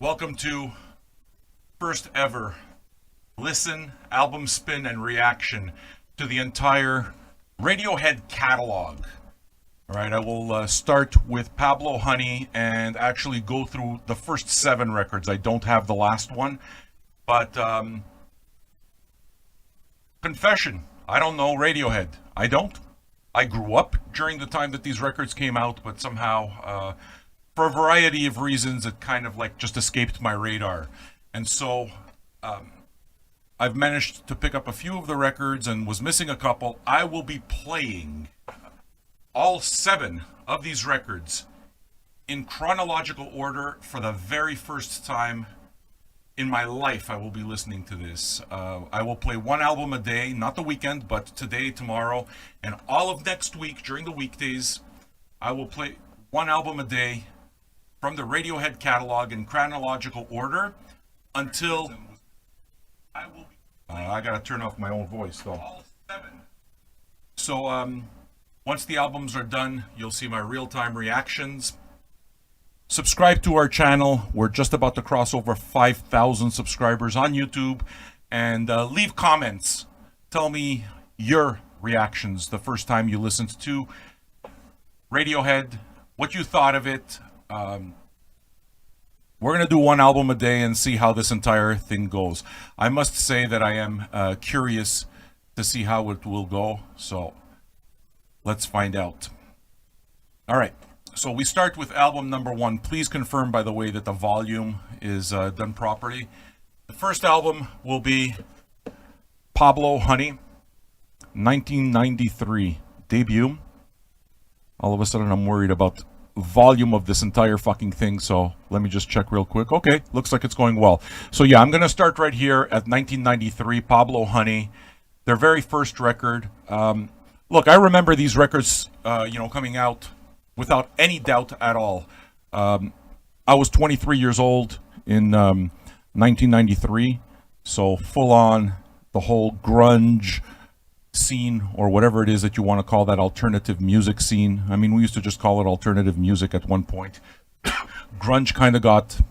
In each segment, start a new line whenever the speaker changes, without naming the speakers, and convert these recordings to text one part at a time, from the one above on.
Welcome to first ever listen, album spin, and reaction to the entire Radiohead catalog. All right, I will start with Pablo Honey and actually go through the first 7 records. I don't have the last one, but confession, I don't know Radiohead. I don't. I grew up during the time that these records came out, but somehow, for a variety of reasons, it kind of like just escaped my radar. And so I've managed to pick up a few of the records and was missing a couple. I will be playing all 7 of these records in chronological order for the very first time in my life. I will be listening to this. I will play one album a day, not the weekend, but today, tomorrow, and all of next week during the weekdays. I will play one album a day from the Radiohead catalog in chronological order until I will be. I gotta turn off my own voice though. All 7. So once the albums are done, you'll see my real-time reactions. Subscribe to our channel. We're just about to cross over 5,000 subscribers on YouTube. And leave comments. Tell me your reactions the first time you listened to Radiohead, what you thought of it. We're going to do one album a day and see how this entire thing goes. I must say that I am curious to see how it will go. So let's find out. All right. So we start with album number 1. Please confirm, by the way, that the volume is done properly. The first album will be Pablo Honey, 1993 debut. All of a sudden I'm worried about volume of this entire fucking thing, so let me just check real quick. Okay, looks like it's going well. So yeah, I'm going to start right here at 1993, Pablo Honey, their very first record. Look, I remember these records, coming out without any doubt at all. I was 23 years old in 1993, so full on the whole grunge scene, or whatever it is that you want to call that alternative music scene. I mean, we used to just call it alternative music at one point. Grunge kind of got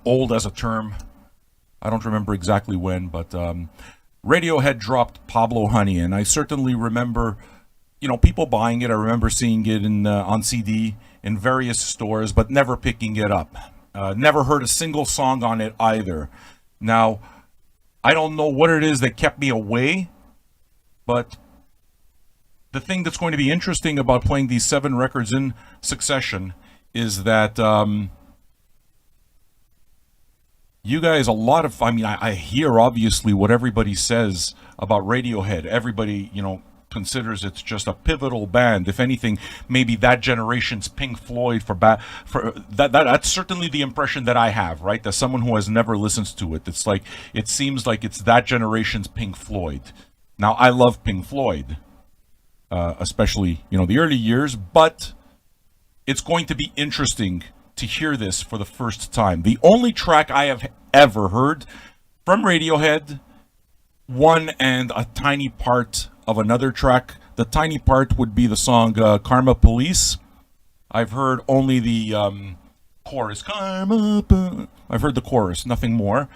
old as a term. I don't remember exactly when, but Radiohead dropped Pablo Honey, and I certainly remember people buying it. I remember seeing it on CD in various stores, but never picking it up. Never heard a single song on it either. Now, I don't know what it is that kept me away, but the thing that's going to be interesting about playing these 7 records in succession is that you guys, I hear obviously what everybody says about Radiohead. Everybody, considers it's just a pivotal band. If anything, maybe that generation's Pink Floyd for that's certainly the impression that I have, right? As someone who has never listened to it, it seems like it's that generation's Pink Floyd. Now, I love Pink Floyd, especially the early years, but it's going to be interesting to hear this for the first time. The only track I have ever heard from Radiohead, one and a tiny part of another track. The tiny part would be the song Karma Police. I've heard only the chorus. I've heard the chorus, nothing more.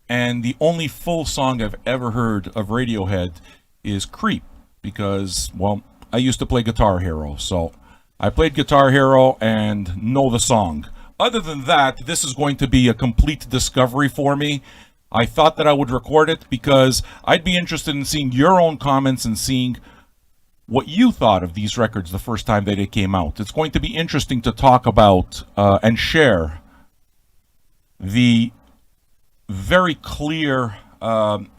And the only full song I've ever heard of Radiohead is Creep, because, well, I used to play Guitar Hero, so I played Guitar Hero and know the song. Other than that, this is going to be a complete discovery for me. I thought that I would record it because I'd be interested in seeing your own comments and seeing what you thought of these records the first time that they came out. It's going to be interesting to talk about and share the very clear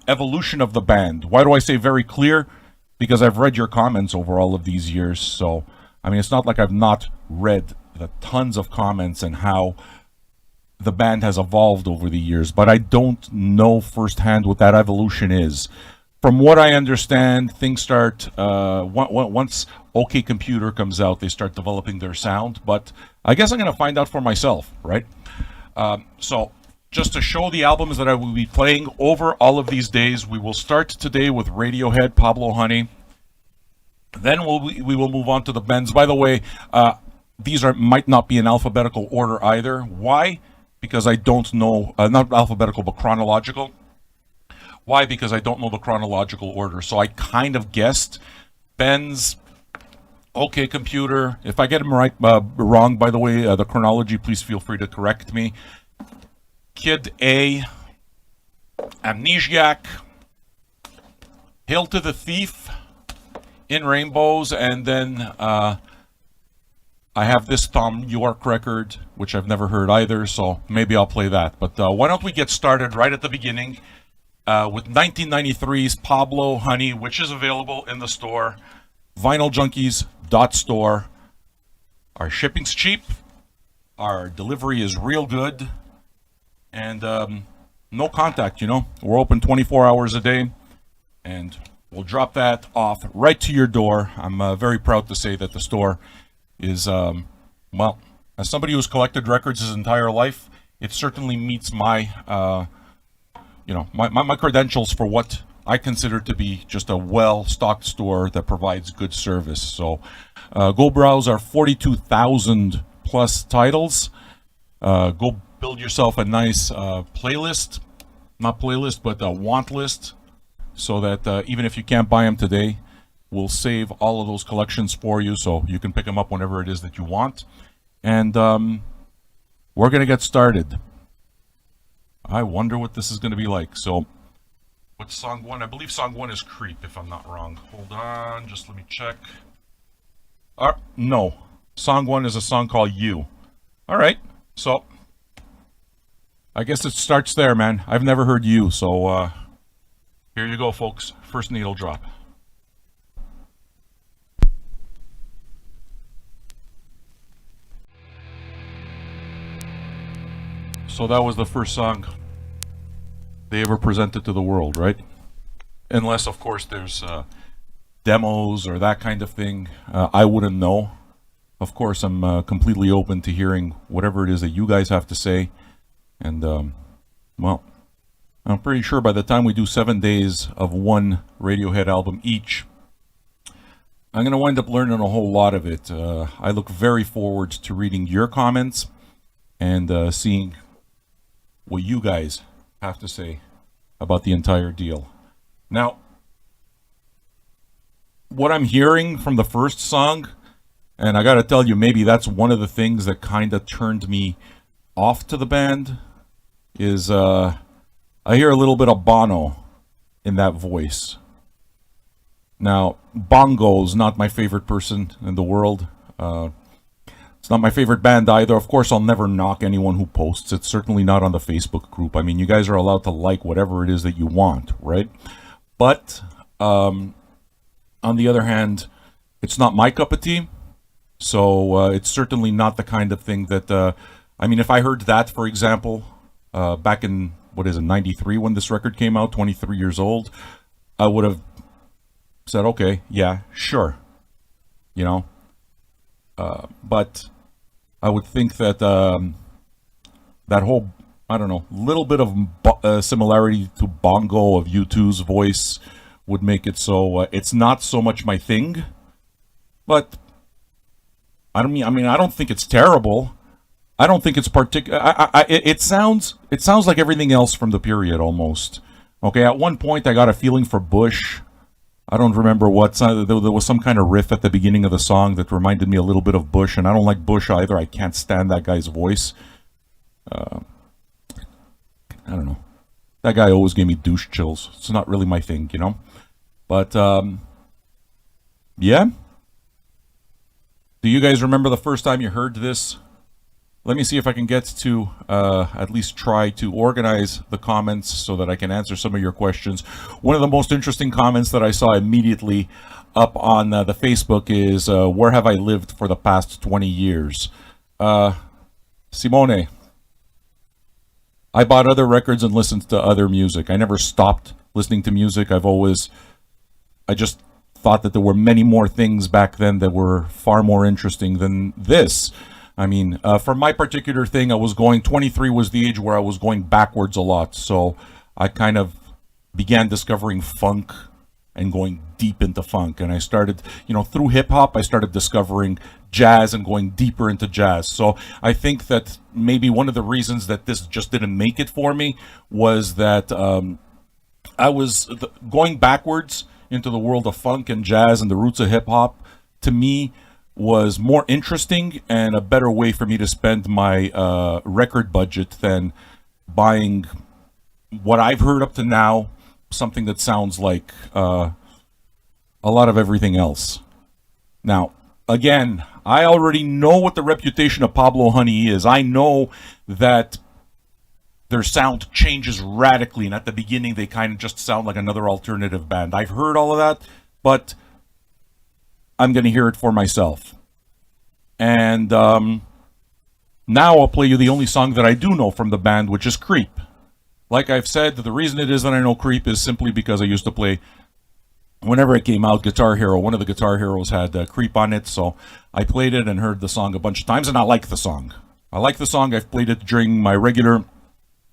evolution of the band. Why do I say very clear? Because I've read your comments over all of these years. So, it's not like I've not read the tons of comments and how the band has evolved over the years, but I don't know firsthand what that evolution is. From what I understand, things start, once OK Computer comes out, they start developing their sound, but I guess I'm going to find out for myself, right? So, just to show the albums that I will be playing over all of these days, we will start today with Radiohead, Pablo Honey. Then we will move on to the bands. By the way, these might not be in alphabetical order either. Why? because I don't know, not alphabetical, but chronological. Why? Because I don't know the chronological order. So I kind of guessed. Ben's, okay, computer. If I get them right, wrong, by the way, the chronology, please feel free to correct me. Kid A, Amnesiac, Hail to the Thief, In Rainbows, and then I have this Thom Yorke record, which I've never heard either, so maybe I'll play that. But why don't we get started right at the beginning with 1993's Pablo, Honey, which is available in the store, vinyljunkies.store. Our shipping's cheap, our delivery is real good, and no contact, you know. We're open 24 hours a day, and we'll drop that off right to your door. I'm very proud to say that the store is, well, as somebody who's collected records his entire life, it certainly meets my, my credentials for what I consider to be just a well-stocked store that provides good service. So go browse our 42,000 plus titles. Go build yourself a nice playlist, not playlist, but a want list, so that even if you can't buy them today, we'll save all of those collections for you, so you can pick them up whenever it is that you want. And we're going to get started. I wonder what this is going to be like. So, what's song one? I believe song one is Creep, if I'm not wrong. Hold on, just let me check. No. Song one is a song called You. All right, so I guess it starts there, man. I've never heard You, so here you go, folks. First needle drop. So that was the first song they ever presented to the world, right? Unless, of course, there's demos or that kind of thing. I wouldn't know. Of course, I'm completely open to hearing whatever it is that you guys have to say. And, well, I'm pretty sure by the time we do 7 days of one Radiohead album each, I'm going to wind up learning a whole lot of it. I look very forward to reading your comments and seeing what you guys have to say about the entire deal. Now, what I'm hearing from the first song, and I gotta tell you, maybe that's one of the things that kind of turned me off to the band, is I hear a little bit of Bono in that voice. Now, Bongo's not my favorite person in the world. It's not my favorite band either. Of course, I'll never knock anyone who posts. It's certainly not on the Facebook group. I mean, you guys are allowed to like whatever it is that you want, right? But on the other hand, it's not my cup of tea. So it's certainly not the kind of thing that, I mean, if I heard that, for example, back in, 93 when this record came out, 23 years old, I would have said, okay, yeah, sure, you know. But I would think that that whole, I don't know, little bit of similarity to Bongo of U2's voice would make it so it's not so much my thing. But I don't think it's terrible. I don't think it's it sounds like everything else from the period almost. Okay, at one point I got a feeling for Bush. I don't remember what. There was some kind of riff at the beginning of the song that reminded me a little bit of Bush, and I don't like Bush either. I can't stand that guy's voice. I don't know. That guy always gave me douche chills. It's not really my thing, you know? But, yeah? Do you guys remember the first time you heard this? Let me see if I can get to at least try to organize the comments so that I can answer some of your questions. One of the most interesting comments that I saw immediately up on the Facebook is, where have I lived for the past 20 years? Simone, I bought other records and listened to other music. I never stopped listening to music. I just thought that there were many more things back then that were far more interesting than this. I mean, for my particular thing, 23 was the age where I was going backwards a lot. So I kind of began discovering funk and going deep into funk. And I started, through hip hop, I started discovering jazz and going deeper into jazz. So I think that maybe one of the reasons that this just didn't make it for me was that I was going backwards into the world of funk and jazz and the roots of hip hop. To me, was more interesting and a better way for me to spend my record budget than buying what I've heard up to now, something that sounds like a lot of everything else. Now, again, I already know what the reputation of Pablo Honey is. I know that their sound changes radically, and at the beginning they kind of just sound like another alternative band. I've heard all of that, but I'm going to hear it for myself. And now I'll play you the only song that I do know from the band, which is Creep. Like I've said, the reason it is that I know Creep is simply because I used to play, whenever it came out, Guitar Hero. One of the Guitar Heroes had Creep on it, so I played it and heard the song a bunch of times, and I like the song. I like the song. I've played it during my regular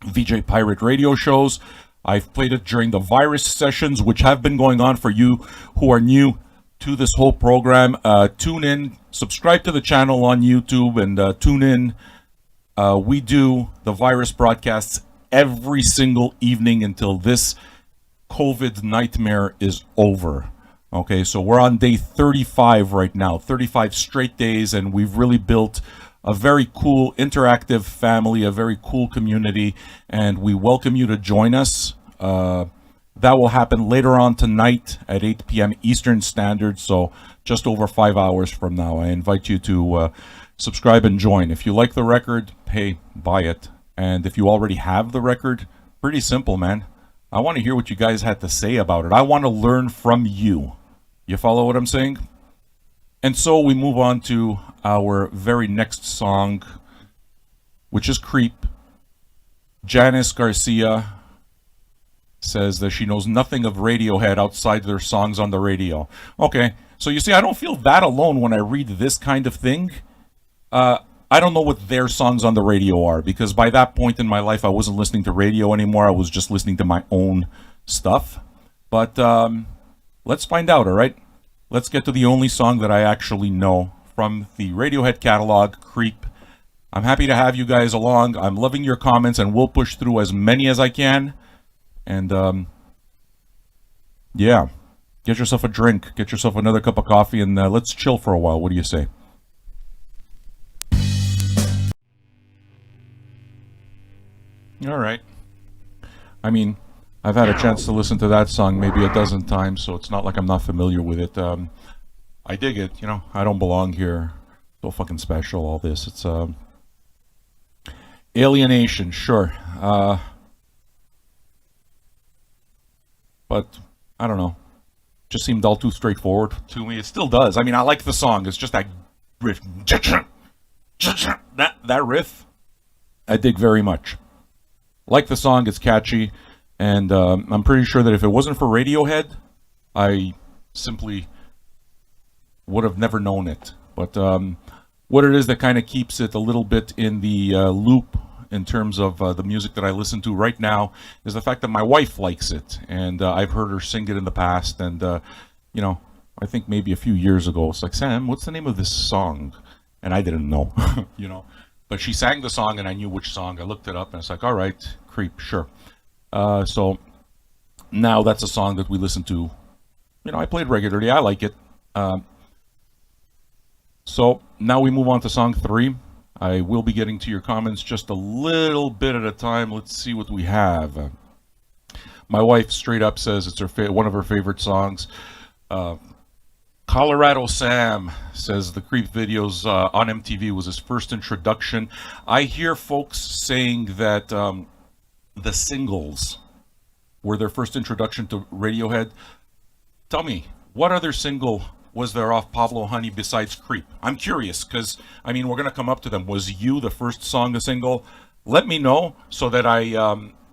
VJ Pirate radio shows. I've played it during the virus sessions, which have been going on. For you who are new to this whole program, tune in, subscribe to the channel on YouTube, and tune in. We do the virus broadcasts every single evening until this COVID nightmare is over. Okay, so we're on day 35 right now, 35 straight days, and we've really built a very cool interactive family, a very cool community, and we welcome you to join us. That will happen later on tonight at 8 p.m. Eastern Standard, so just over 5 hours from now. I invite you to subscribe and join. If you like the record, hey, buy it. And if you already have the record, pretty simple, man. I want to hear what you guys had to say about it. I want to learn from you. You follow what I'm saying? And so we move on to our very next song, which is Creep. Janice Garcia says that she knows nothing of Radiohead outside their songs on the radio. Okay, so you see, I don't feel that alone when I read this kind of thing. I don't know what their songs on the radio are, because by that point in my life, I wasn't listening to radio anymore. I was just listening to my own stuff. But let's find out, all right? Let's get to the only song that I actually know from the Radiohead catalog, Creep. I'm happy to have you guys along. I'm loving your comments, and we'll push through as many as I can. And, yeah, get yourself a drink, get yourself another cup of coffee, and let's chill for a while. What do you say? All right. I mean, I've had a chance to listen to that song maybe a dozen times, so it's not like I'm not familiar with it. I dig it, I don't belong here. So fucking special, all this. It's Alienation, sure. But I don't know. Just seemed all too straightforward to me. It still does. I mean, I like the song. It's just that riff. That riff, I dig very much. Like the song, it's catchy, and I'm pretty sure that if it wasn't for Radiohead, I simply would have never known it. But what it is that kind of keeps it a little bit in the loop in terms of the music that I listen to right now is the fact that my wife likes it, and I've heard her sing it in the past, and I think maybe a few years ago, it's like, Sam, what's the name of this song? And I didn't know, But she sang the song, and I knew which song. I looked it up, and it's like, all right, Creep, sure. So now that's a song that we listen to. I played regularly. I like it. So now we move on to song 3. I will be getting to your comments just a little bit at a time. Let's see what we have. My wife straight up says it's one of her favorite songs. Colorado Sam says the Creep videos on MTV was his first introduction. I hear folks saying that the singles were their first introduction to Radiohead. Tell me, what other single was there off Pablo Honey besides Creep? I'm curious, because, we're going to come up to them. Was You the first song to single? Let me know so that I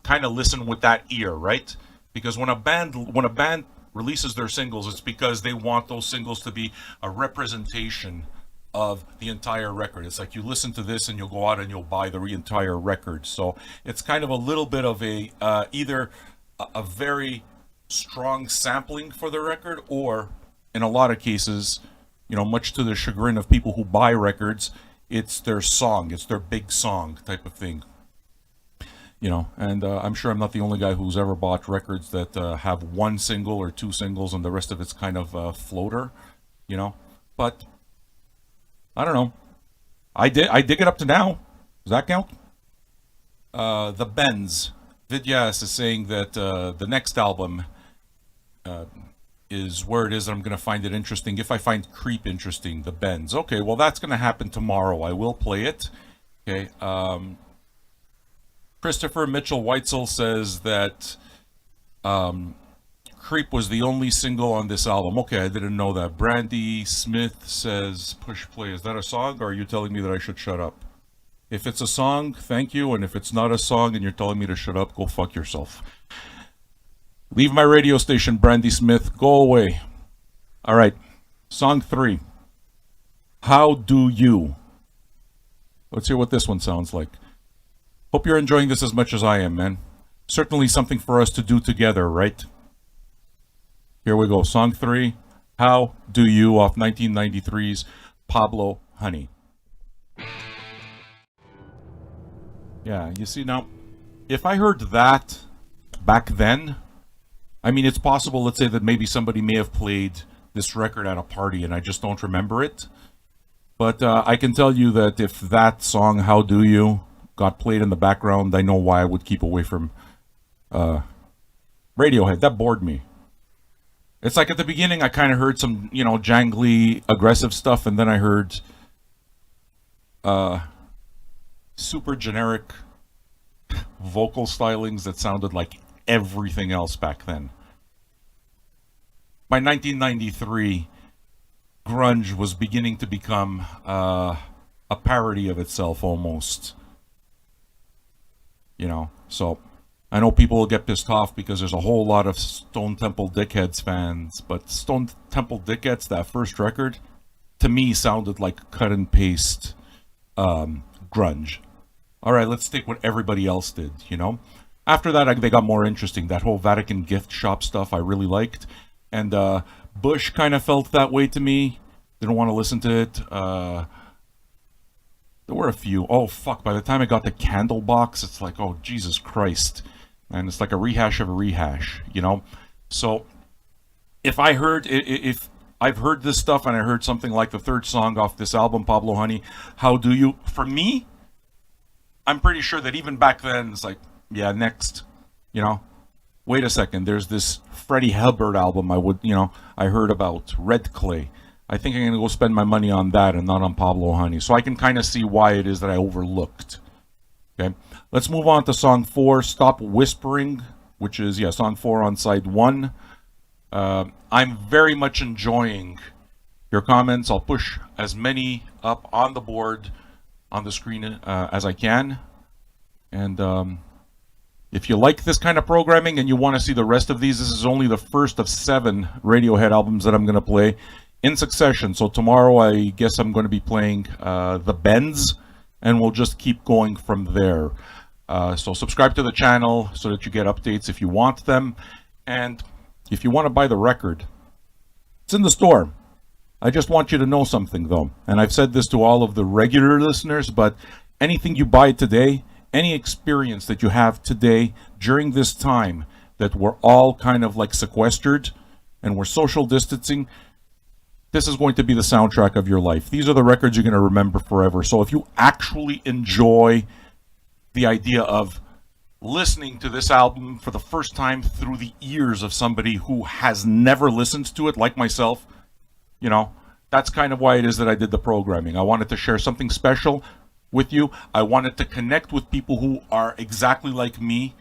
kind of listen with that ear, right? Because when a band releases their singles, it's because they want those singles to be a representation of the entire record. It's like you listen to this and you'll go out and you'll buy the entire record. So it's kind of a little bit of a either a very strong sampling for the record, or in a lot of cases, much to the chagrin of people who buy records, it's their song, it's their big song type of thing. And I'm sure I'm not the only guy who's ever bought records that have one single or two singles and the rest of it's kind of floater, But I don't know. I dig it up to now. Does that count? The Benz. Vidyas is saying that the next album is where it is that I'm going to find it interesting. If I find Creep interesting, the Benz. Okay, well, that's going to happen tomorrow. I will play it. Okay. Christopher Mitchell Weitzel says that Creep was the only single on this album. Okay, I didn't know that. Brandy Smith says, push play. Is that a song, or are you telling me that I should shut up? If it's a song, thank you. And if it's not a song and you're telling me to shut up, go fuck yourself. Leave my radio station, Brandy Smith. Go away. All right. Song 3. How Do You? Let's hear what this one sounds like. Hope you're enjoying this as much as I am, man. Certainly something for us to do together, right? Here we go. Song 3. How Do You, off 1993's Pablo Honey. Yeah, you see, now, if I heard that back then, I mean, it's possible, let's say, that maybe somebody may have played this record at a party and I just don't remember it. But I can tell you that if that song, How Do You, got played in the background, I know why I would keep away from Radiohead. That bored me. It's like at the beginning I kind of heard some, jangly, aggressive stuff, and then I heard super generic vocal stylings that sounded like everything else back then. By 1993, grunge was beginning to become a parody of itself almost. So I know people will get pissed off because there's a whole lot of Stone Temple Dickheads fans, but Stone Temple Dickheads, that first record, to me sounded like cut and paste grunge. All right, let's take what everybody else did, After that, they got more interesting. That whole Vatican gift shop stuff I really liked. And Bush kind of felt that way to me. Didn't want to listen to it. There were a few. Oh, fuck. By the time I got to Candlebox, it's like, oh, Jesus Christ. And it's like a rehash of a rehash, So if I've heard this stuff and I heard something like the third song off this album, Pablo Honey, How Do You? For me, I'm pretty sure that even back then, it's like, yeah, next, Wait a second, there's this Freddie Hubbard album I heard about, Red Clay. I think I'm going to go spend my money on that and not on Pablo Honey. So I can kind of see why it is that I overlooked. Okay, let's move on to song 4, Stop Whispering, which is, song 4 on side 1. I'm very much enjoying your comments. I'll push as many up on the board, on the screen as I can. And if you like this kind of programming and you want to see the rest of these, this is only the first of 7 Radiohead albums that I'm going to play in succession. So tomorrow I guess I'm going to be playing The Benz, and we'll just keep going from there. So subscribe to the channel so that you get updates if you want them. And if you want to buy the record, it's in the store. I just want you to know something, though. And I've said this to all of the regular listeners, but anything you buy today, any experience that you have today during this time that we're all kind of like sequestered and we're social distancing, this is going to be the soundtrack of your life. These are the records you're going to remember forever. So if you actually enjoy the idea of listening to this album for the first time through the ears of somebody who has never listened to it, like myself, that's kind of why it is that I did the programming. I wanted to share something special with you. I wanted to connect with people who are exactly like me,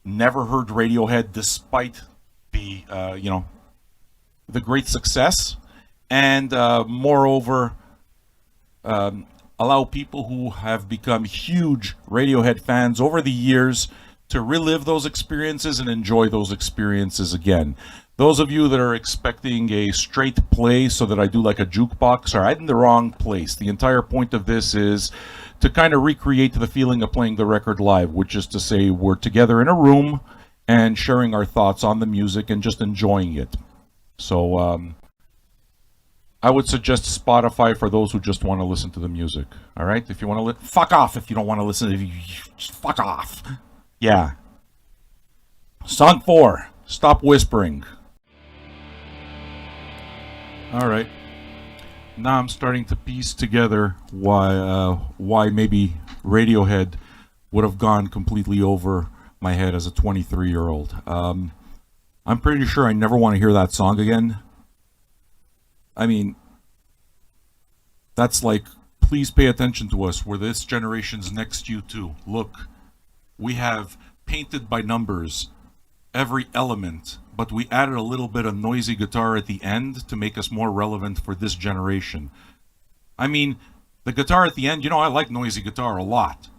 never heard Radiohead despite the, the great success. And moreover, allow people who have become huge Radiohead fans over the years to relive those experiences and enjoy those experiences again. Those of you that are expecting a straight play so that I do like a jukebox are in the wrong place. The entire point of this is to kind of recreate the feeling of playing the record live, which is to say we're together in a room and sharing our thoughts on the music and just enjoying it. So I would suggest Spotify for those who just want to listen to the music. All right, if you want to, fuck off. If you don't want to listen, just fuck off. Yeah. Song 4. Stop whispering. All right. Now I'm starting to piece together why maybe Radiohead would have gone completely over my head as a 23-year-old. I'm pretty sure I never want to hear that song again. I mean, that's like, please pay attention to us. We're this generation's next U2. Look, we have painted by numbers every element, but we added a little bit of noisy guitar at the end to make us more relevant for this generation. I mean, the guitar at the end, I like noisy guitar a lot.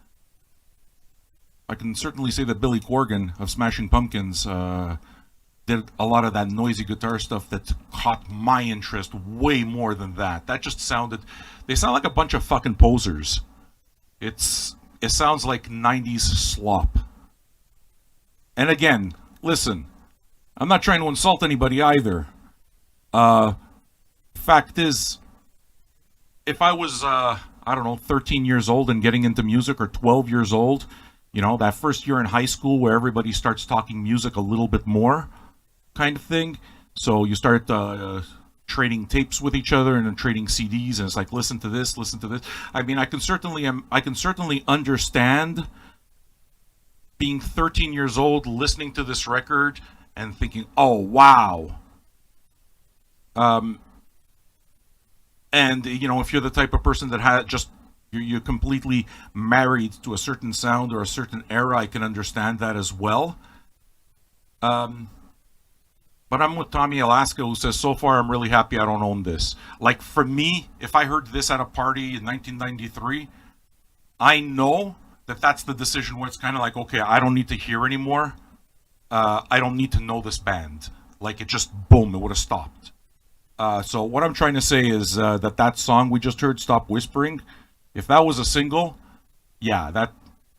I can certainly say that Billy Corgan of Smashing Pumpkins did a lot of that noisy guitar stuff that caught my interest way more than that. That just they sound like a bunch of fucking posers. It sounds like 90s slop. And again, listen, I'm not trying to insult anybody either. Fact is, if I was, 13 years old and getting into music, or 12 years old, that first year in high school where everybody starts talking music a little bit more, kind of thing. So you start trading tapes with each other and then trading CDs, and it's like, listen to this, listen to this. I mean, I can certainly understand being 13 years old, listening to this record and thinking, oh wow. And if you're the type of person that you're completely married to a certain sound or a certain era, I can understand that as well. But I'm with Tommy Alaska, who says, so far I'm really happy I don't own this. Like, for me, if I heard this at a party in 1993, I know that that's the decision where it's kind of like, okay, I don't need to hear anymore. I don't need to know this band. Like, it just, boom, it would have stopped. So what I'm trying to say is that song we just heard, Stop Whispering, if that was a single, yeah,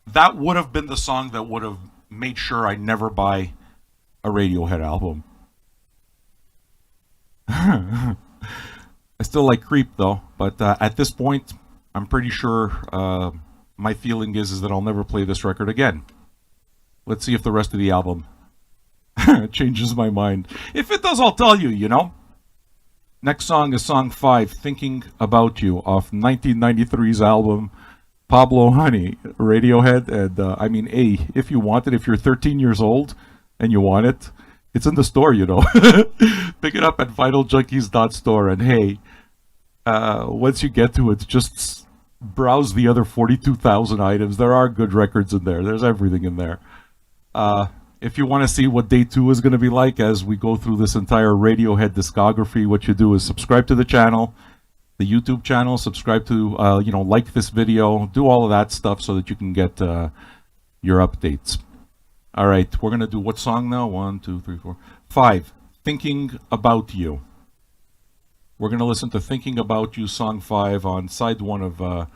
that would have been the song that would have made sure I never buy a Radiohead album. I still like Creep though, but at this point, I'm pretty sure my feeling is that I'll never play this record again. Let's see if the rest of the album changes my mind. If it does, I'll tell you, Next song is song 5, Thinking About You, off 1993's album Pablo Honey, Radiohead. And if you want it, if you're 13 years old and you want it, it's in the store, Pick it up at vinyljunkies.store. And hey, once you get to it, just browse the other 42,000 items. There are good records in there. There's everything in there. If you want to see what day 2 is going to be like as we go through this entire Radiohead discography, what you do is subscribe to the channel, the YouTube channel, subscribe to, like this video, do all of that stuff so that you can get your updates. All right, we're going to do what song now? 1, 2, 3, 4, 5. Thinking About You. We're going to listen to Thinking About You, song 5, on side 1 of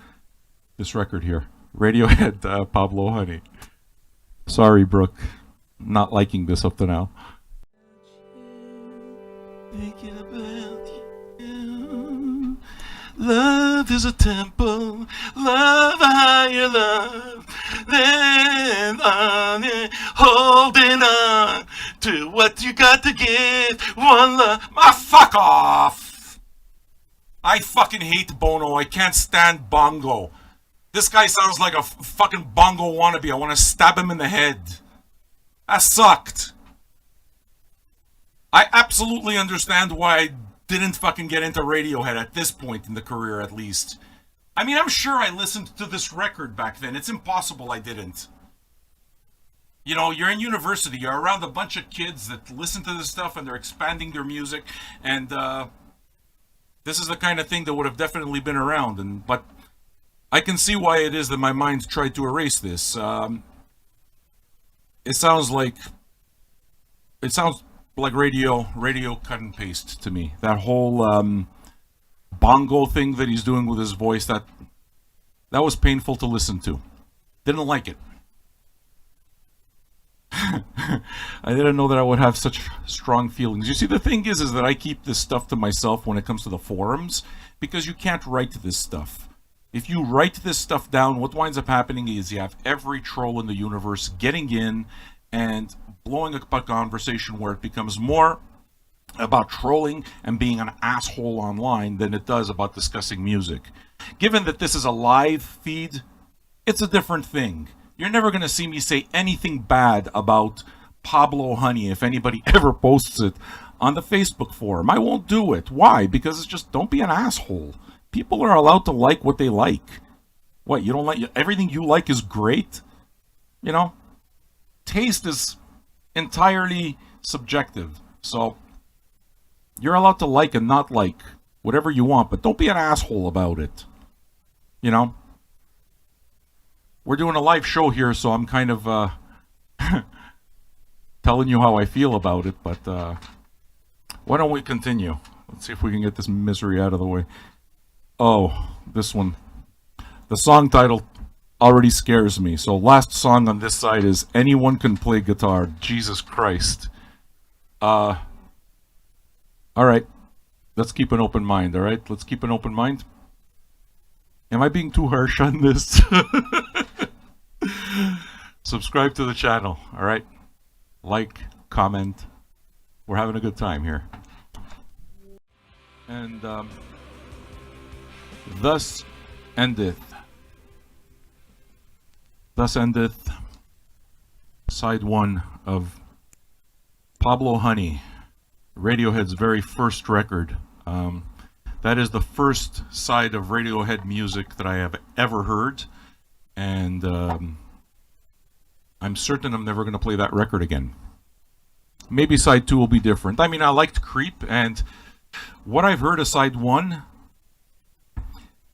this record here. Radiohead, Pablo Honey. Sorry, Brooke. Not liking this up to now. Thinking about you. Love is a temple, love a higher love than on it, holding on to what you got to give. One love. Fuck off. I fucking hate Bono. I can't stand Bongo. This guy sounds like a fucking Bongo wannabe. I want to stab him in the head. That sucked. I absolutely understand why I didn't fucking get into Radiohead at this point in the career, at least. I mean, I'm sure I listened to this record back then. It's impossible I didn't. You're in university. You're around a bunch of kids that listen to this stuff and they're expanding their music. And this is the kind of thing that would have definitely been around. But I can see why it is that my mind tried to erase this. It sounds like radio cut and paste to me. That whole bongo thing that he's doing with his voice, that was painful to listen to. Didn't like it. I didn't know that I would have such strong feelings. You see, the thing is that I keep this stuff to myself when it comes to the forums, because you can't write this stuff. If you write this stuff down, what winds up happening is you have every troll in the universe getting in and blowing up a conversation where it becomes more about trolling and being an asshole online than it does about discussing music. Given that this is a live feed, it's a different thing. You're never going to see me say anything bad about Pablo Honey if anybody ever posts it on the Facebook forum. I won't do it. Why? Because it's just, don't be an asshole. People are allowed to like what they like. What, you don't like, everything you like is great? You know? Taste is entirely subjective. So, you're allowed to like and not like whatever you want, but don't be an asshole about it. You know? We're doing a live show here, so I'm kind of telling you how I feel about it, but why don't we continue? Let's see if we can get this misery out of the way. Oh, this one. The song title already scares me. So last song on this side is Anyone Can Play Guitar. Jesus Christ. Alright. Let's keep an open mind, alright? Let's keep an open mind. Am I being too harsh on this? Subscribe to the channel, alright? Like, comment. We're having a good time here. And thus endeth side one of Pablo Honey, Radiohead's very first record. That is the first side of Radiohead music that I have ever heard, and I'm certain I'm never going to play that record again. Maybe side two will be different. I mean, I liked Creep, and what I've heard of side one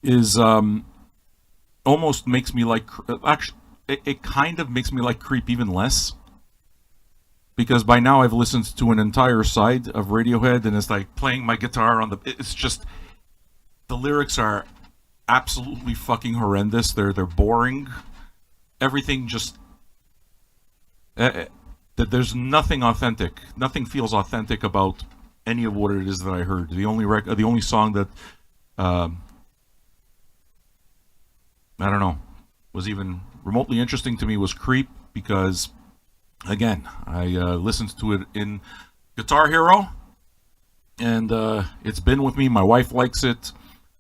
is almost makes me like, actually, it kind of makes me like Creep even less. Because by now I've listened to an entire side of Radiohead, and it's like playing my guitar on the... It's just... The lyrics are absolutely fucking horrendous. They're boring. Everything just... there's nothing authentic. Nothing feels authentic about any of what it is that I heard. The only song that... I don't know, was even remotely interesting to me was Creep, because... Again, I listened to it in Guitar Hero, and it's been with me. My wife likes it.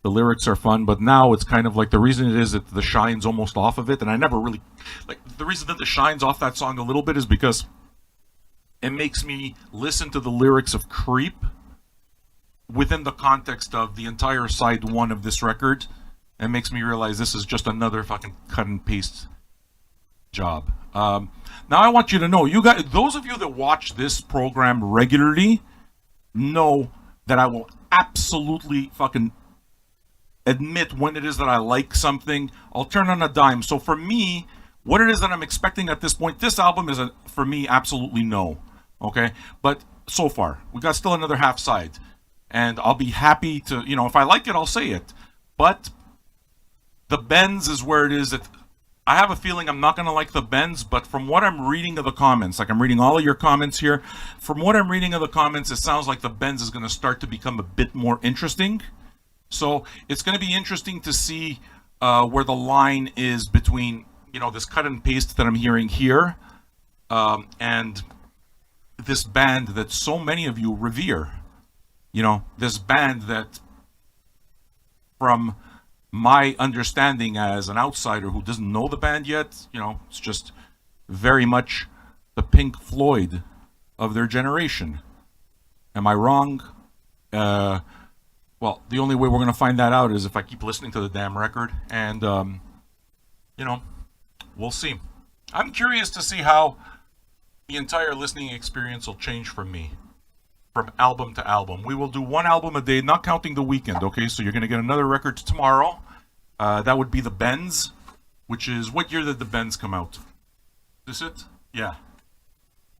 The lyrics are fun, but now it's kind of like, the reason it is that the shine's almost off of it, and I never really, like, the reason that the shine's off that song a little bit is because it makes me listen to the lyrics of Creep within the context of the entire side one of this record, and makes me realize this is just another fucking cut and paste job. Now I want you to know, you guys, those of you that watch this program regularly, know that I will absolutely fucking admit when it is that I like something. I'll turn on a dime. So for me, what it is that I'm expecting at this point, this album is, for me, absolutely no. Okay? But so far, we got still another half side. And I'll be happy to, you know, if I like it, I'll say it. But the bends is where it is that I have a feeling I'm not going to like the bends, but from what I'm reading of the comments, like I'm reading all of your comments here, from what I'm reading of the comments, it sounds like the bends is going to start to become a bit more interesting. So it's going to be interesting to see where the line is between, you know, this cut and paste that I'm hearing here and this band that so many of you revere. You know, this band that, from my understanding as an outsider who doesn't know the band yet, you know, it's just very much the Pink Floyd of their generation. Am I wrong? Well, the only way we're going to find that out is if I keep listening to the damn record, and, you know, we'll see. I'm curious to see how the entire listening experience will change for me, from album to album. We will do one album a day, not counting the weekend, okay? So you're going to get another record tomorrow. That would be the Bends, which is, what year did the Bends come out? Is this it? Yeah.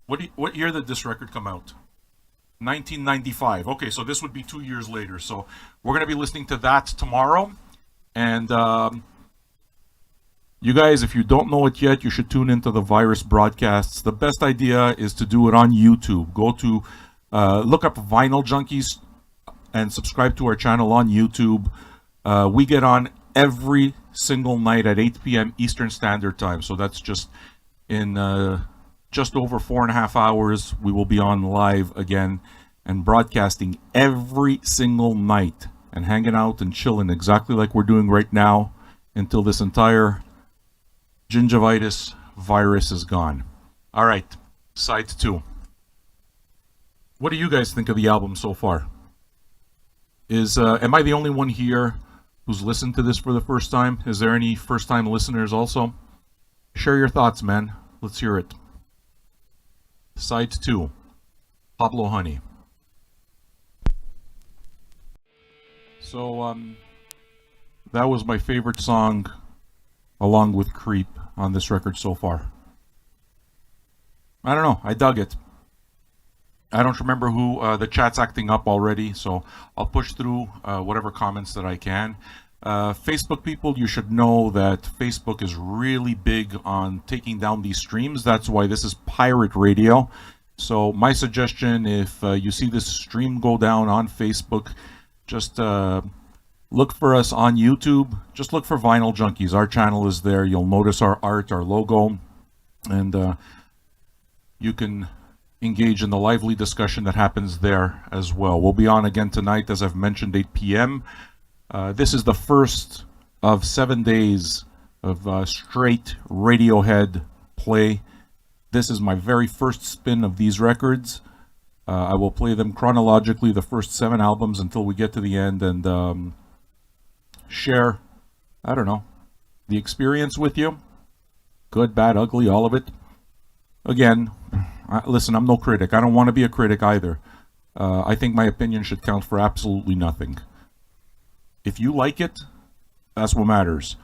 What year did this record come out? 1995. Okay, so this would be 2 years later. So we're going to be listening to that tomorrow. And You guys, if you don't know it yet, you should tune into the virus broadcasts. The best idea is to do it on YouTube. Go to look up Vinyl Junkies and subscribe to our channel on YouTube. We get on every single night at 8 p.m. Eastern Standard Time. So that's just in just over 4.5 hours. We will be on live again and broadcasting every single night and hanging out and chilling exactly like we're doing right now until this entire gingivitis virus is gone. All right, side 2. What do you guys think of the album so far? Am I the only one here who's listened to this for the first time? Is there any first-time listeners also? Share your thoughts, man. Let's hear it. Side 2, Pablo Honey. So, that was my favorite song, along with Creep, on this record so far. I don't know, I dug it. I don't remember who, the chat's acting up already, so I'll push through whatever comments that I can. Facebook people, you should know that Facebook is really big on taking down these streams. That's why this is pirate radio. So my suggestion, if you see this stream go down on Facebook, just look for us on YouTube. Just look for Vinyl Junkies. Our channel is there. You'll notice our art, our logo, and you can engage in the lively discussion that happens there as well. We'll be on again tonight, as I've mentioned, 8 p.m. This is the first of 7 days of straight Radiohead play. This is my very first spin of these records. I will play them chronologically, the first 7 albums, until we get to the end, and share, I don't know, the experience with you. Good, bad, ugly, all of it. Again, listen, I'm no critic. I don't want to be a critic either. I think my opinion should count for absolutely nothing. If you like it, that's what matters.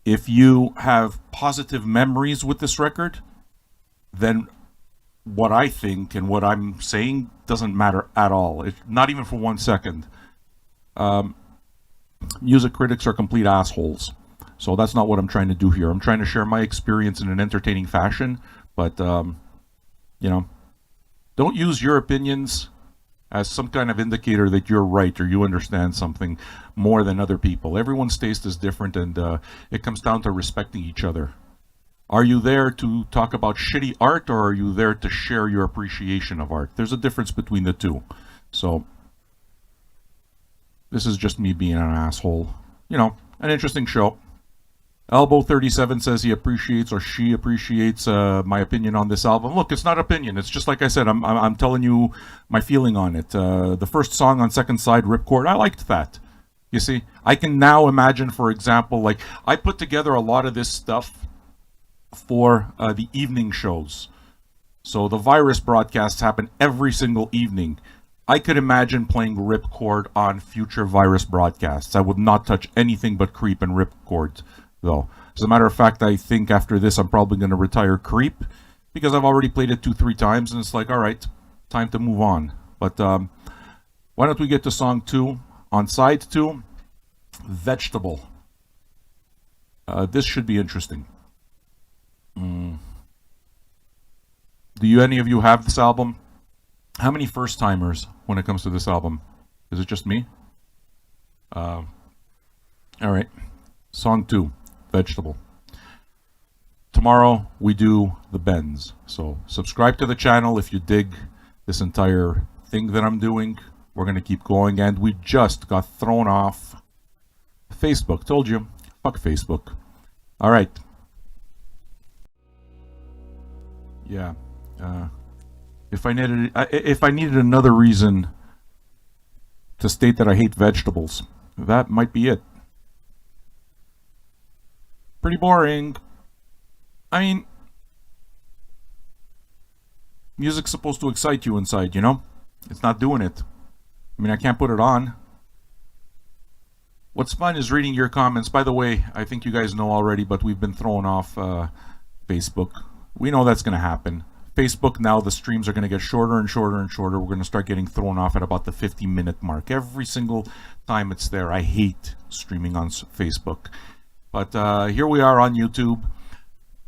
If you have positive memories with this record, then what I think and what I'm saying doesn't matter at all. Not even for 1 second. Music critics are complete assholes. So that's not what I'm trying to do here. I'm trying to share my experience in an entertaining fashion, but, you know, don't use your opinions as some kind of indicator that you're right or you understand something more than other people. Everyone's taste is different, and it comes down to respecting each other. Are you there to talk about shitty art, or are you there to share your appreciation of art? There's a difference between the two. So, this is just me being an asshole. You know, an interesting show. Elbow37 says he appreciates, or she appreciates, my opinion on this album. Look, it's not opinion. It's just like I said. I'm telling you my feeling on it. The first song on second side, Ripcord, I liked that. You see, I can now imagine, for example, like I put together a lot of this stuff for the evening shows. So the virus broadcasts happen every single evening. I could imagine playing Ripcord on future virus broadcasts. I would not touch anything but Creep and Ripcord, though. As a matter of fact, I think after this I'm probably going to retire Creep, because I've already played it 2-3 times, and it's like, all right, time to move on. But why don't we get to song 2? On side 2, Vegetable. This should be interesting. Do any of you have this album? How many first-timers when it comes to this album? Is it just me? All right. Song 2, Vegetable. Tomorrow we do the bends. So subscribe to the channel if you dig this entire thing that I'm doing. We're going to keep going, and we just got thrown off Facebook. Told you. Fuck Facebook. All right. Yeah. If I needed another reason to state that I hate vegetables, that might be it. Pretty boring. I mean, music's supposed to excite you inside, you know? It's not doing it. I mean, I can't put it on. What's fun is reading your comments. By the way, I think you guys know already, but we've been thrown off Facebook. We know that's going to happen. Facebook now, the streams are going to get shorter and shorter and shorter. We're going to start getting thrown off at about the 50-minute mark. Every single time it's there. I hate streaming on Facebook. But here we are on YouTube.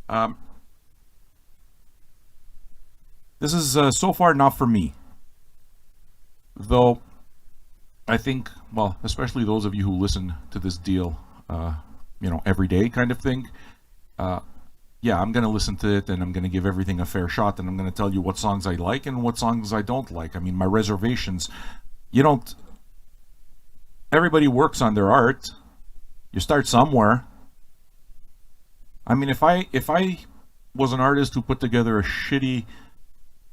Um, this is so far not for me. Though, I think, well, especially those of you who listen to this deal, every day kind of thing. Yeah, I'm going to listen to it and I'm going to give everything a fair shot and I'm going to tell you what songs I like and what songs I don't like. I mean, my reservations, everybody works on their art. You start somewhere. I mean, if I was an artist who put together a shitty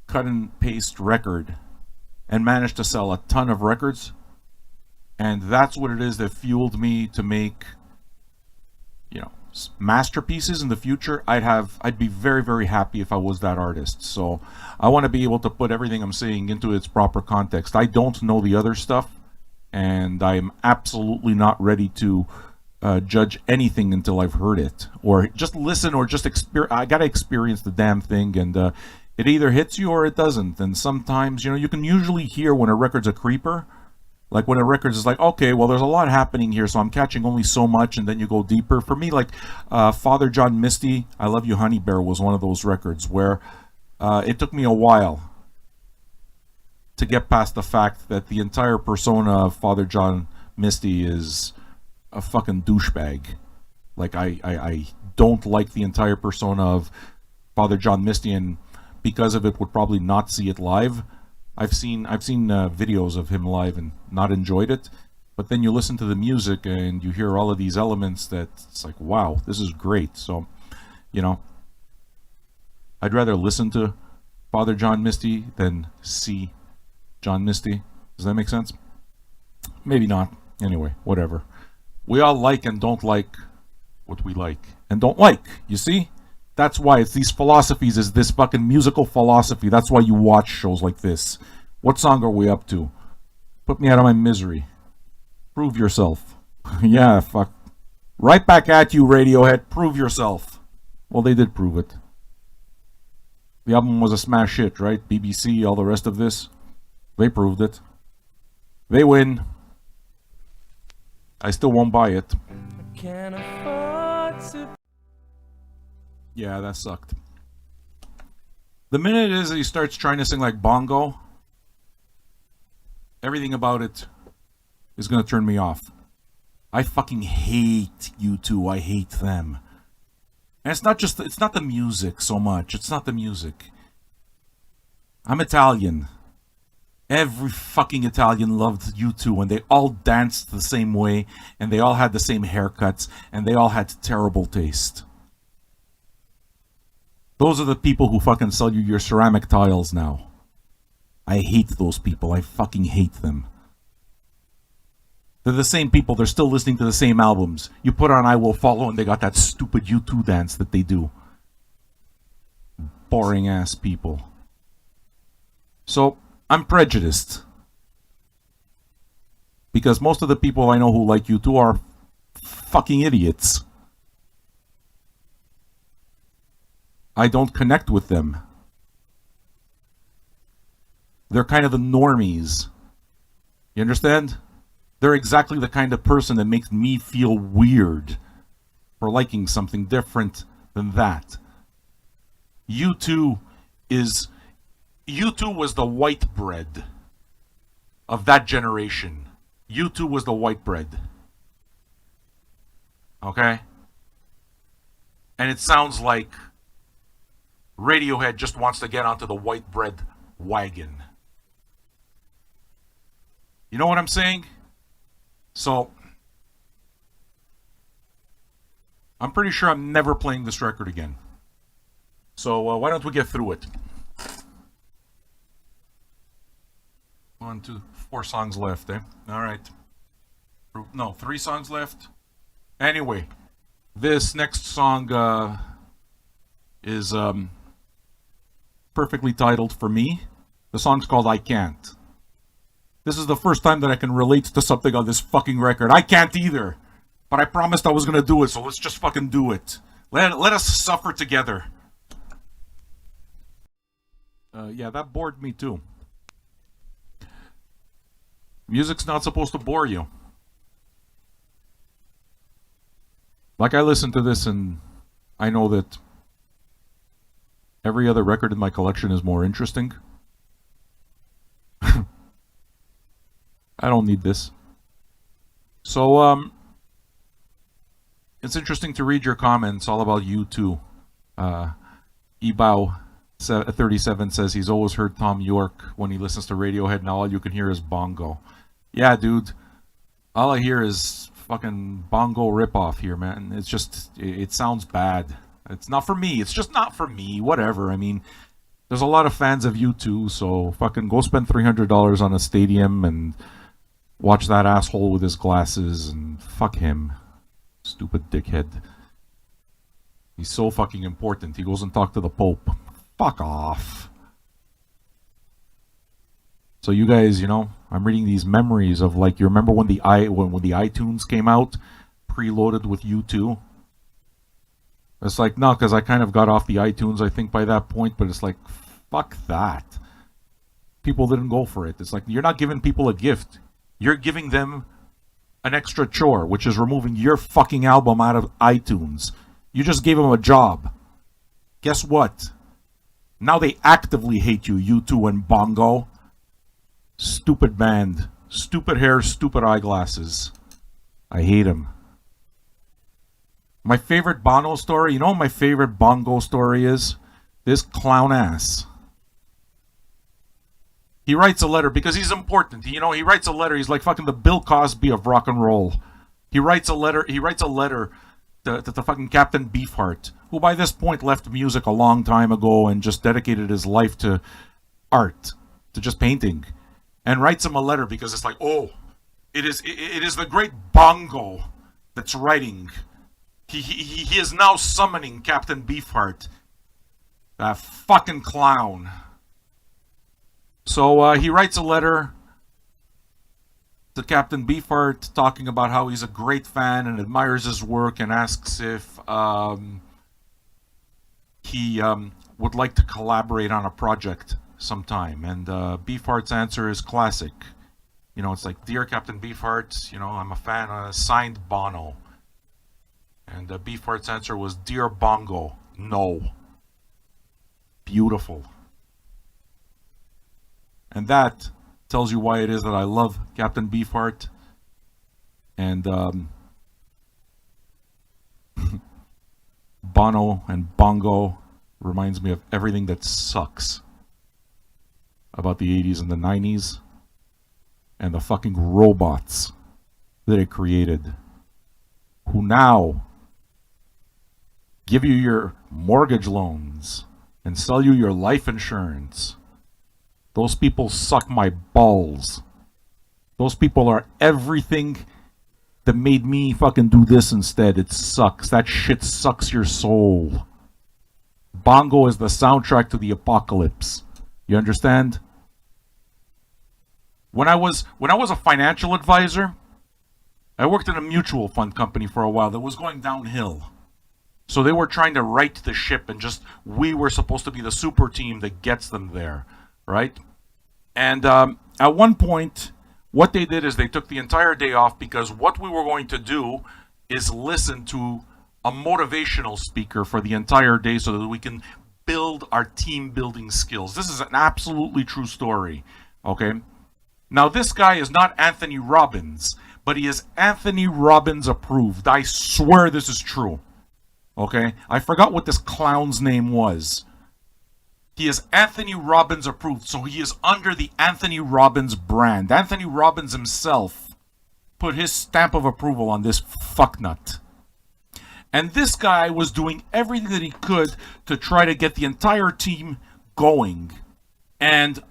cut and paste record and managed to sell a ton of records, and that's what it is that fueled me to make, masterpieces in the future, I'd be very, very happy if I was that artist. So I want to be able to put everything I'm saying into its proper context. I don't know the other stuff, and I'm absolutely not ready to judge anything until I've heard it, or just listen, or just experience. I gotta experience the damn thing, and it either hits you or it doesn't. And sometimes, you can usually hear when a record's a creeper. Like when a record is like, okay, well, there's a lot happening here, so I'm catching only so much, and then you go deeper. For me, like Father John Misty, I Love You Honey Bear was one of those records where it took me a while to get past the fact that the entire persona of Father John Misty is a fucking douchebag. Like, I don't like the entire persona of Father John Misty, and because of it would probably not see it live. I've seen videos of him live and not enjoyed it, but then you listen to the music and you hear all of these elements that it's like, wow, this is great. So, I'd rather listen to Father John Misty than see John Misty. Does that make sense? Maybe not. Anyway, whatever. We all like and don't like what we like and don't like, you see? That's why it's these philosophies, is this fucking musical philosophy. That's why you watch shows like this. What song are we up to? Put me out of my misery. Prove yourself. Yeah, fuck. Right back at you, Radiohead. Prove yourself. Well, they did prove it. The album was a smash hit, right? BBC, all the rest of this. They proved it. They win. I still won't buy it. I can't afford to... Yeah, that sucked. The minute it is that he starts trying to sing like Bongo, everything about it is going to turn me off. I fucking hate U2. I hate them. And it's not the music so much. It's not the music. I'm Italian. Every fucking Italian loved U2, and they all danced the same way, and they all had the same haircuts, and they all had terrible taste. Those are the people who fucking sell you your ceramic tiles now. I hate those people. I fucking hate them. They're the same people. They're still listening to the same albums. You put on I Will Follow and they got that stupid U2 dance that they do. Boring ass people. So, I'm prejudiced. Because most of the people I know who like U2 are fucking idiots. I don't connect with them. They're kind of the normies. You understand? They're exactly the kind of person that makes me feel weird for liking something different than that. U2 was the white bread of that generation. U2 was the white bread. Okay? And it sounds like Radiohead just wants to get onto the white bread wagon. You know what I'm saying? So, I'm pretty sure I'm never playing this record again. So, why don't we get through it? 1, 2, 4 songs left, eh? Alright. No, 3 songs left. Anyway, this next song is perfectly titled for me. The song's called I Can't. This is the first time that I can relate to something on this fucking record. I can't either. But I promised I was gonna do it, so let's just fucking do it. Let us suffer together. Yeah, that bored me too. Music's not supposed to bore you. Like, I listen to this and I know that every other record in my collection is more interesting. I don't need this. So, it's interesting to read your comments all about U2. Ebao 37 says he's always heard Tom York when he listens to Radiohead. Now all you can hear is bongo. Yeah, dude. All I hear is fucking bongo ripoff here, man. It's just, it sounds bad. It's not for me. It's just not for me. Whatever. I mean, there's a lot of fans of U2, so fucking go spend $300 on a stadium and watch that asshole with his glasses and fuck him. Stupid dickhead. He's so fucking important. He goes and talks to the Pope. Fuck off. So you guys, I'm reading these memories of, like, you remember when the iTunes came out, preloaded with U2? It's like, no, because I kind of got off the iTunes, I think, by that point, but it's like, fuck that. People didn't go for it. It's like, you're not giving people a gift. You're giving them an extra chore, which is removing your fucking album out of iTunes. You just gave them a job. Guess what? Now they actively hate you, U2 and Bongo. Stupid band. Stupid hair, stupid eyeglasses. I hate him. My favorite Bono story, what my favorite Bongo story is? This clown ass. He writes a letter because he's important. He writes a letter. He's like fucking the Bill Cosby of rock and roll. He writes a letter to fucking Captain Beefheart, who by this point left music a long time ago and just dedicated his life to art, to just painting. And writes him a letter because it's like, oh, it is the great Bongo that's writing. He is now summoning Captain Beefheart. That fucking clown. So he writes a letter to Captain Beefheart talking about how he's a great fan and admires his work and asks if he would like to collaborate on a project sometime. And Beefheart's answer is classic. It's like, Dear Captain Beefheart, I'm a fan, signed Bono. And Beefheart's answer was, Dear Bongo, no. Beautiful. And that tells you why it is that I love Captain Beefheart. And Bono and Bongo reminds me of everything that sucks about the 80s and the 90s and the fucking robots that it created, who now give you your mortgage loans and sell you your life insurance. Those people suck my balls. Those people are everything that made me fucking do this instead. It sucks. That shit sucks your soul. Bongo is the soundtrack to the apocalypse. You understand? When I was a financial advisor, I worked in a mutual fund company for a while that was going downhill. So they were trying to right the ship, and we were supposed to be the super team that gets them there, right? And at one point, what they did is they took the entire day off because what we were going to do is listen to a motivational speaker for the entire day so that we can build our team building skills. This is an absolutely true story, okay? Now, this guy is not Anthony Robbins, but he is Anthony Robbins approved. I swear this is true, okay? I forgot what this clown's name was. He is Anthony Robbins approved, so he is under the Anthony Robbins brand. Anthony Robbins himself put his stamp of approval on this fucknut. And this guy was doing everything that he could to try to get the entire team going. And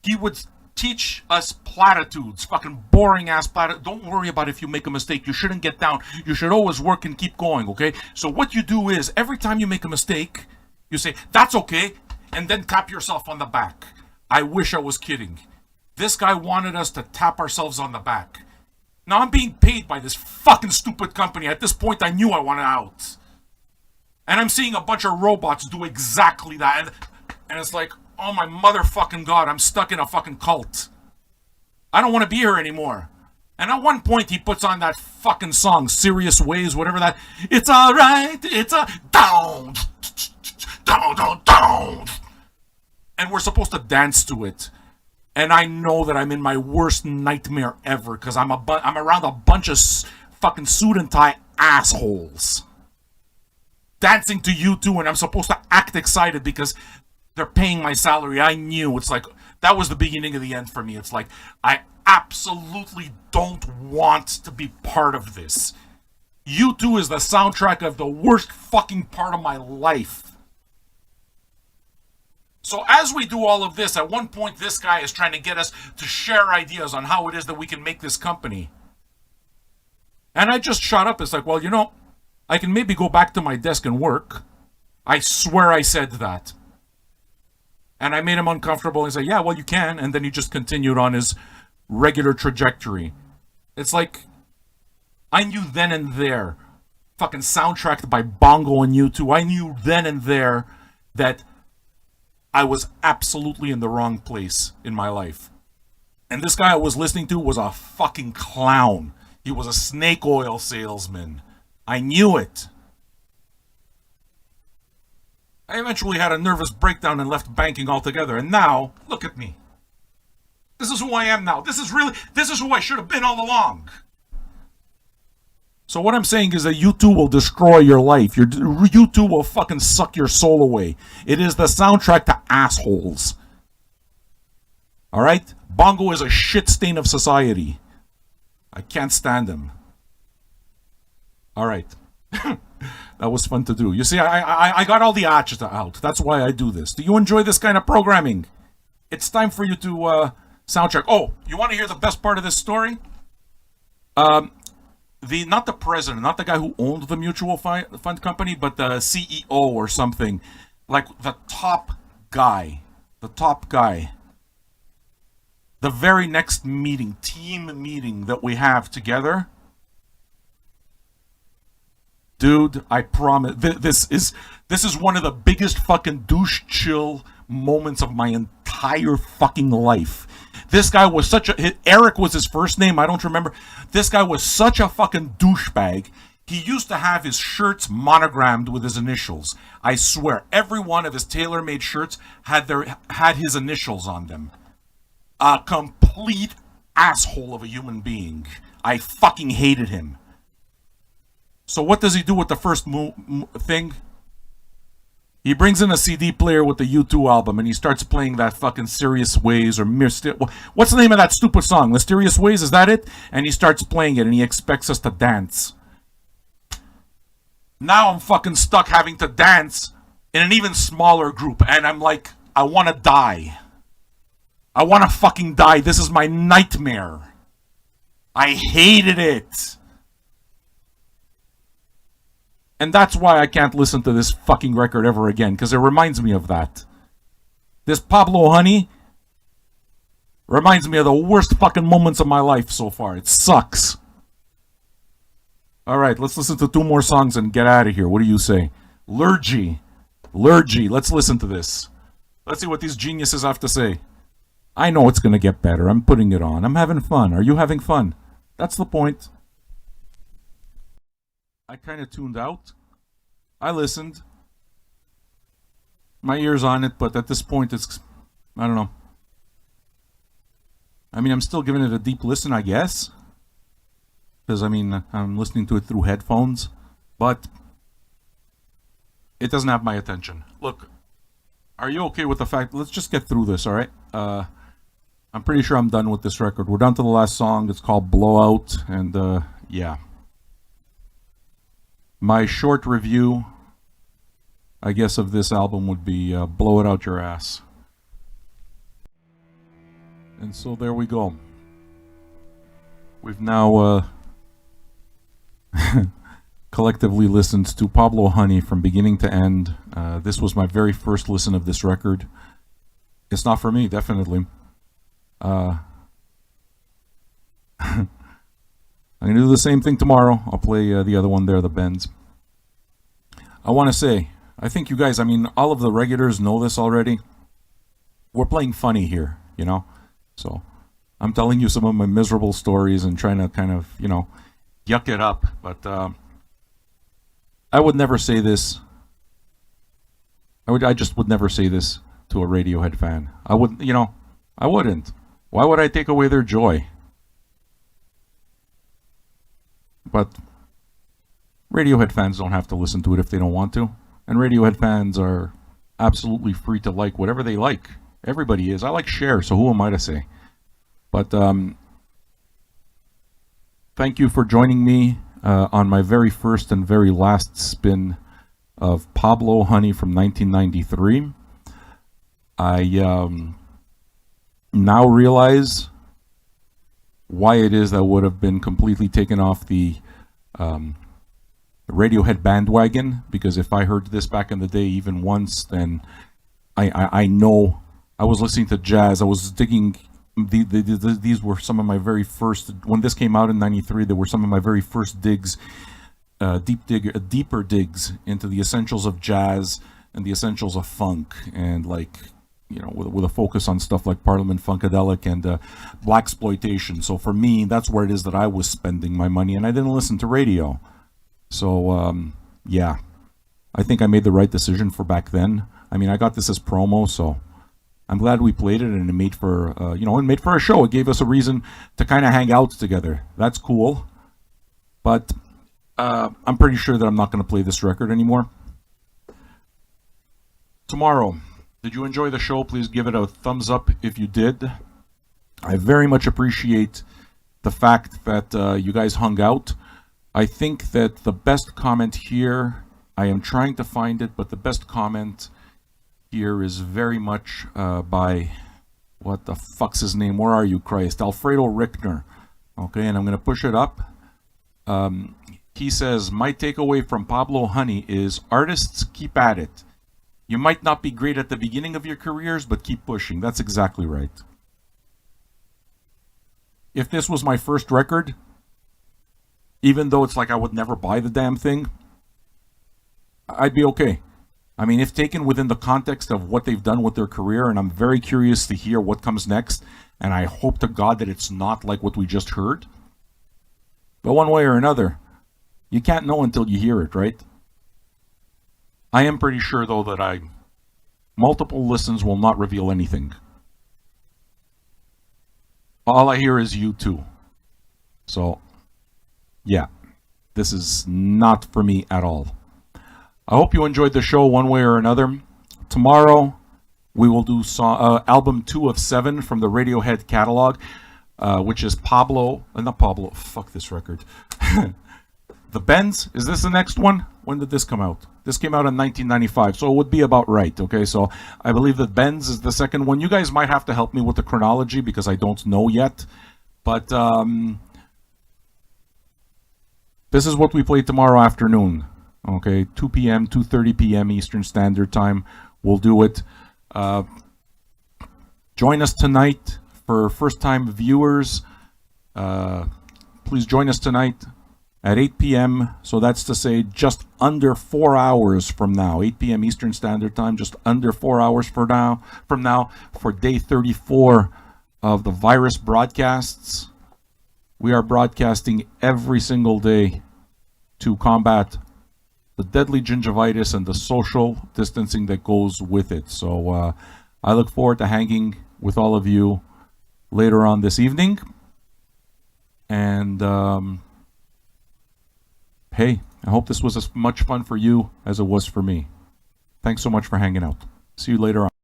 he would teach us platitudes, fucking boring ass platitudes. Don't worry about if you make a mistake. You shouldn't get down. You should always work and keep going, okay? So what you do is, every time you make a mistake, you say, that's okay, and then tap yourself on the back. I wish I was kidding. This guy wanted us to tap ourselves on the back. Now I'm being paid by this fucking stupid company. At this point, I knew I wanted out. And I'm seeing a bunch of robots do exactly that. And it's like, oh my motherfucking God, I'm stuck in a fucking cult. I don't want to be here anymore. And at one point, he puts on that fucking song, Serious Ways, whatever that. It's alright, it's a down, down, down, down. And we're supposed to dance to it. And I know that I'm in my worst nightmare ever because I'm around a bunch of fucking suit and tie assholes dancing to U2, and I'm supposed to act excited because they're paying my salary. I knew. It's like, that was the beginning of the end for me. It's like, I absolutely don't want to be part of this. U2 is the soundtrack of the worst fucking part of my life. So as we do all of this, at one point this guy is trying to get us to share ideas on how it is that we can make this company. And I just shut up. It's like, well, I can maybe go back to my desk and work. I swear I said that. And I made him uncomfortable and said, yeah, well, you can. And then he just continued on his regular trajectory. It's like, I knew then and there, fucking soundtracked by Bongo and U2, I knew then and there that I was absolutely in the wrong place in my life. And this guy I was listening to was a fucking clown. He was a snake oil salesman. I knew it. I eventually had a nervous breakdown and left banking altogether. And now, look at me. This is who I am now. This is who I should have been all along. So what I'm saying is that U2 will destroy your life. U2 will fucking suck your soul away. It is the soundtrack to assholes. Alright? Bongo is a shit stain of society. I can't stand him. Alright. That was fun to do. You see, I got all the achita out. That's why I do this. Do you enjoy this kind of programming? It's time for you to soundtrack. Oh, you want to hear the best part of this story? Not the president, not the guy who owned the mutual fund company, but the CEO or something. Like the top guy. The very next team meeting that we have together. Dude, I promise, this is one of the biggest fucking douche chill moments of my entire fucking life. This guy was Eric was his first name, I don't remember. This guy was such a fucking douchebag. He used to have his shirts monogrammed with his initials. I swear, every one of his tailor-made shirts had his initials on them. A complete asshole of a human being. I fucking hated him. So what does he do with the first thing? He brings in a CD player with the U2 album and he starts playing that fucking Serious Ways or what's the name of that stupid song? Mysterious Ways, is that it? And he starts playing it and he expects us to dance. Now I'm fucking stuck having to dance in an even smaller group and I'm like, I want to die. I want to fucking die. This is my nightmare. I hated it. And that's why I can't listen to this fucking record ever again, because it reminds me of that. This Pablo Honey reminds me of the worst fucking moments of my life so far. It sucks. Alright, let's listen to 2 more songs and get out of here. What do you say? Lurgy. Let's listen to this. Let's see what these geniuses have to say. I know it's going to get better. I'm putting it on. I'm having fun. Are you having fun? That's the point. I kind of tuned out. I listened. My ear's on it, but at this point it's, I don't know. I mean, I'm still giving it a deep listen, I guess. Because, I mean, I'm listening to it through headphones. But it doesn't have my attention. Look, are you okay with the fact, let's just get through this, alright? I'm pretty sure I'm done with this record. We're down to the last song. It's called Blowout, and yeah. My short review, I guess, of this album would be Blow It Out Your Ass. And so there we go. We've now collectively listened to Pablo Honey from beginning to end. This was my very first listen of this record. It's not for me, definitely. I'm going to do the same thing tomorrow. I'll play the other one there, the Bends. I want to say, I think you guys, I mean, all of the regulars know this already. We're playing funny here, you know? So, I'm telling you some of my miserable stories and trying to kind of, yuck it up. But I would never say this. I just would never say this to a Radiohead fan. I wouldn't, I wouldn't. Why would I take away their joy? But Radiohead fans don't have to listen to it if they don't want to. And Radiohead fans are absolutely free to like whatever they like. Everybody is. I like Cher, so who am I to say? But thank you for joining me on my very first and very last spin of Pablo Honey from 1993. I now realize why it is that would have been completely taken off the Radiohead bandwagon, because if I heard this back in the day even once, then I know I was listening to jazz. I was digging. These were some of my very first. When this came out in '93, they were some of my very first digs, deeper digs into the essentials of jazz and the essentials of funk, and with a focus on stuff like Parliament Funkadelic and blaxploitation. So for me, that's where it is that I was spending my money, and I didn't listen to radio. So yeah, I think I made the right decision for back then. I mean, I got this as promo, so I'm glad we played it, and it made for it made for a show. It gave us a reason to kind of hang out together. That's cool. But I'm pretty sure that I'm not going to play this record anymore. Tomorrow, did you enjoy the show? Please give it a thumbs up if you did. I very much appreciate the fact that you guys hung out. I think that the best comment here, I am trying to find it, but the best comment here is very much by, what the fuck's his name? Where are you, Christ? Alfredo Rickner. Okay, and I'm going to push it up. He says, my takeaway from Pablo Honey is artists keep at it. You might not be great at the beginning of your careers, but keep pushing. That's exactly right. If this was my first record, even though it's like I would never buy the damn thing, I'd be okay. I mean, if taken within the context of what they've done with their career, and I'm very curious to hear what comes next, and I hope to God that it's not like what we just heard. But one way or another, you can't know until you hear it, right? I am pretty sure, though, that multiple listens will not reveal anything. All I hear is you too. So, yeah, this is not for me at all. I hope you enjoyed the show one way or another. Tomorrow, we will do album 2 of 7 from the Radiohead catalog, which is not Pablo, fuck this record. The Benz, is this the next one? When did this come out? This came out in 1995, so it would be about right, okay? So I believe that Benz is the second one. You guys might have to help me with the chronology because I don't know yet. But this is what we play tomorrow afternoon, okay? 2 p.m., 2:30 p.m. Eastern Standard Time. We'll do it. Join us tonight for first-time viewers. Please join us tonight at 8 p.m. So that's to say just under 4 hours from now, 8 p.m. Eastern Standard Time, just under 4 hours from now, for day 34 of the virus broadcasts. We are broadcasting every single day to combat the deadly gingivitis and the social distancing that goes with it. So I look forward to hanging with all of you later on this evening. And hey, I hope this was as much fun for you as it was for me. Thanks so much for hanging out. See you later on.